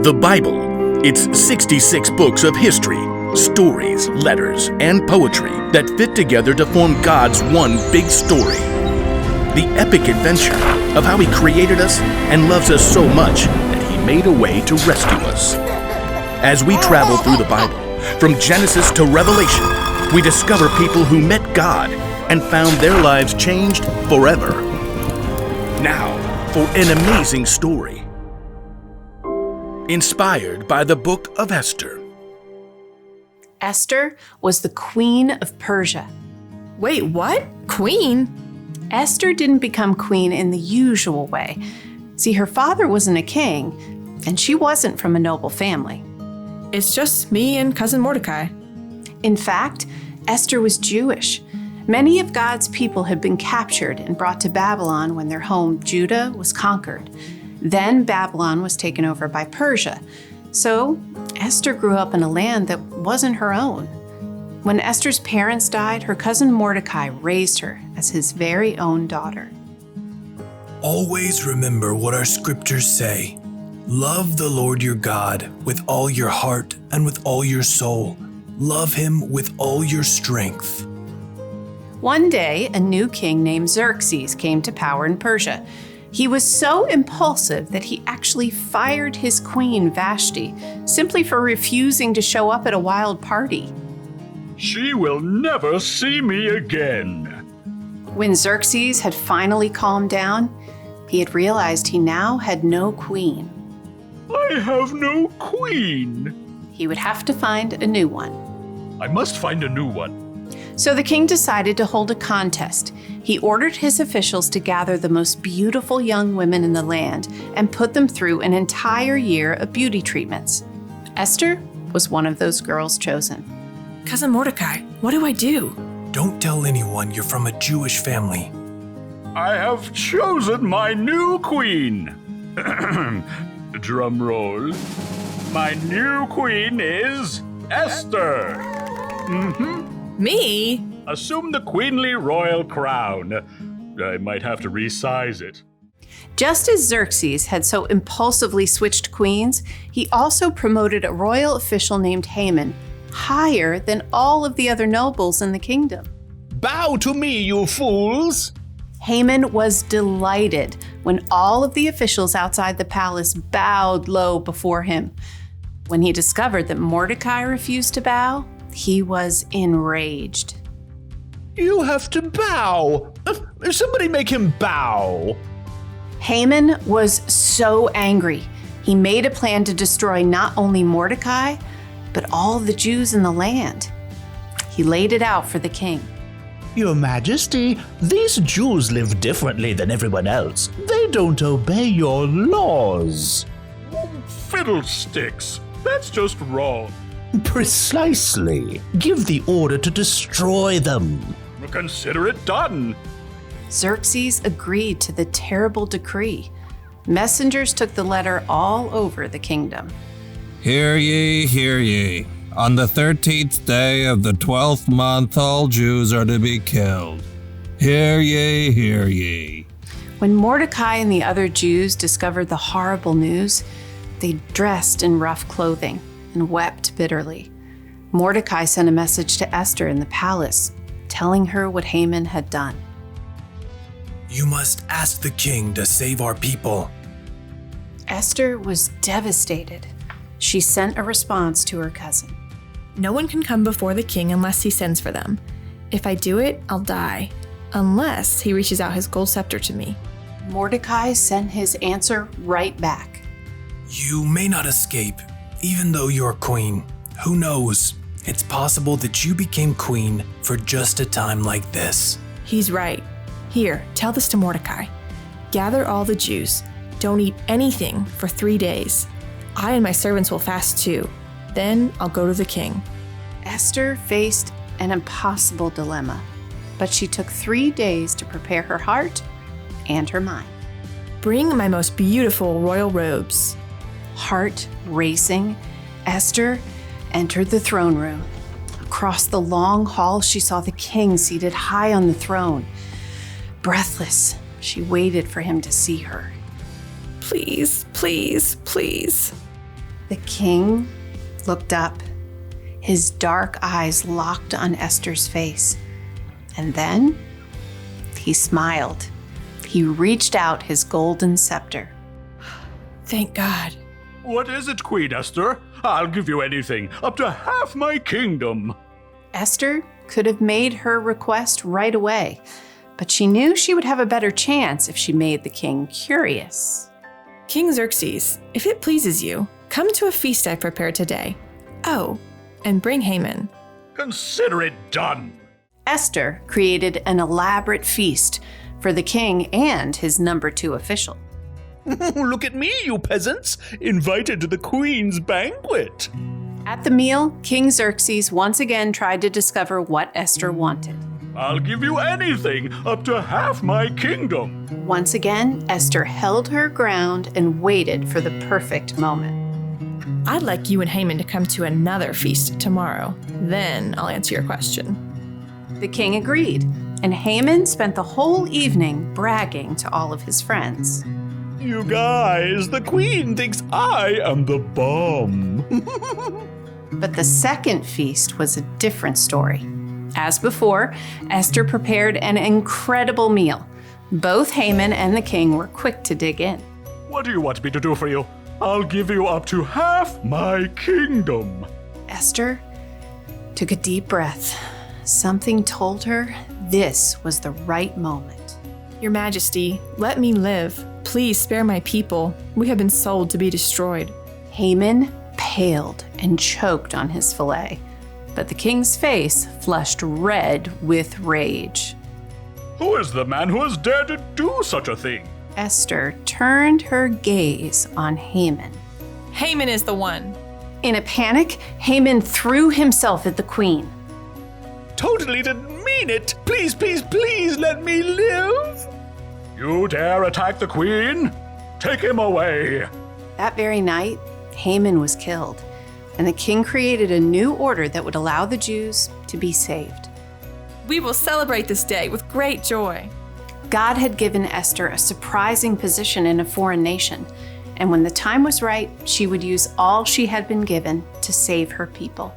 The Bible. It's 66 books of history, stories, letters, and poetry that fit together to form God's one big story. The epic adventure of how He created us and loves us so much that He made a way to rescue us. As we travel through the Bible, from Genesis to Revelation, we discover people who met God and found their lives changed forever. Now, for an amazing story. Inspired by the Book of Esther. Esther was the queen of Persia. Wait, what? Queen? Esther didn't become queen in the usual way. See, her father wasn't a king, and she wasn't from a noble family. It's just me and cousin Mordecai. In fact, Esther was Jewish. Many of God's people had been captured and brought to Babylon when their home, Judah, was conquered. Then Babylon was taken over by Persia. So Esther grew up in a land that wasn't her own. When Esther's parents died, her cousin Mordecai raised her as his very own daughter. Always remember what our scriptures say. Love the Lord your God with all your heart and with all your soul. Love Him with all your strength. One day, a new king named Xerxes came to power in Persia. He was so impulsive that he actually fired his queen, Vashti, simply for refusing to show up at a wild party. She will never see me again. When Xerxes had finally calmed down, he had realized he now had no queen. I have no queen. He would have to find a new one. I must find a new one. So the king decided to hold a contest. He ordered his officials to gather the most beautiful young women in the land and put them through an entire year of beauty treatments. Esther was one of those girls chosen. Cousin Mordecai, what do I do? Don't tell anyone you're from a Jewish family. I have chosen my new queen. Drum roll. My new queen is Esther. Me? Assume the queenly royal crown. I might have to resize it. Just as Xerxes had so impulsively switched queens, he also promoted a royal official named Haman higher than all of the other nobles in the kingdom. Bow to me, you fools! Haman was delighted when all of the officials outside the palace bowed low before him. When he discovered that Mordecai refused to bow, he was enraged. You have to bow! Somebody make him bow! Haman was so angry. He made a plan to destroy not only Mordecai, but all the Jews in the land. He laid it out for the king. Your Majesty, these Jews live differently than everyone else. They don't obey your laws. Fiddlesticks! That's just wrong. Precisely. Give the order to destroy them. Consider it done. Xerxes agreed to the terrible decree. Messengers took the letter all over the kingdom. Hear ye, hear ye. On the 13th day of the 12th month, all Jews are to be killed. Hear ye, hear ye. When Mordecai and the other Jews discovered the horrible news, they dressed in rough clothing and wept bitterly. Mordecai sent a message to Esther in the palace, telling her what Haman had done. You must ask the king to save our people. Esther was devastated. She sent a response to her cousin. No one can come before the king unless he sends for them. If I do it, I'll die, unless he reaches out his gold scepter to me. Mordecai sent his answer right back. You may not escape, even though you're queen. Who knows? It's possible that you became queen for just a time like this. He's right. Here, tell this to Mordecai. Gather all the Jews. Don't eat anything for 3 days. I and my servants will fast too. Then I'll go to the king. Esther faced an impossible dilemma, but she took 3 days to prepare her heart and her mind. Bring my most beautiful royal robes. Heart racing, Esther entered the throne room. Across the long hall, she saw the king seated high on the throne. Breathless, she waited for him to see her. Please, please, please. The king looked up. His dark eyes locked on Esther's face. And then he smiled. He reached out his golden scepter. Thank God. What is it, Queen Esther? I'll give you anything, up to half my kingdom. Esther could have made her request right away, but she knew she would have a better chance if she made the king curious. King Xerxes, if it pleases you, come to a feast I prepared today. Oh, and bring Haman. Consider it done. Esther created an elaborate feast for the king and his number 2 official. Look at me, you peasants, invited to the queen's banquet. At the meal, King Xerxes once again tried to discover what Esther wanted. I'll give you anything, up to half my kingdom. Once again, Esther held her ground and waited for the perfect moment. I'd like you and Haman to come to another feast tomorrow. Then I'll answer your question. The king agreed, and Haman spent the whole evening bragging to all of his friends. You guys, the queen thinks I am the bomb. But the second feast was a different story. As before, Esther prepared an incredible meal. Both Haman and the king were quick to dig in. What do you want me to do for you? I'll give you up to half my kingdom. Esther took a deep breath. Something told her this was the right moment. Your Majesty, let me live. Please spare my people. We have been sold to be destroyed. Haman paled and choked on his fillet, but the king's face flushed red with rage. Who is the man who has dared to do such a thing? Esther turned her gaze on Haman. Haman is the one. In a panic, Haman threw himself at the queen. Totally didn't mean it. Please, please, please let me live. You dare attack the queen? Take him away. That very night, Haman was killed, and the king created a new order that would allow the Jews to be saved. We will celebrate this day with great joy. God had given Esther a surprising position in a foreign nation, and when the time was right, she would use all she had been given to save her people.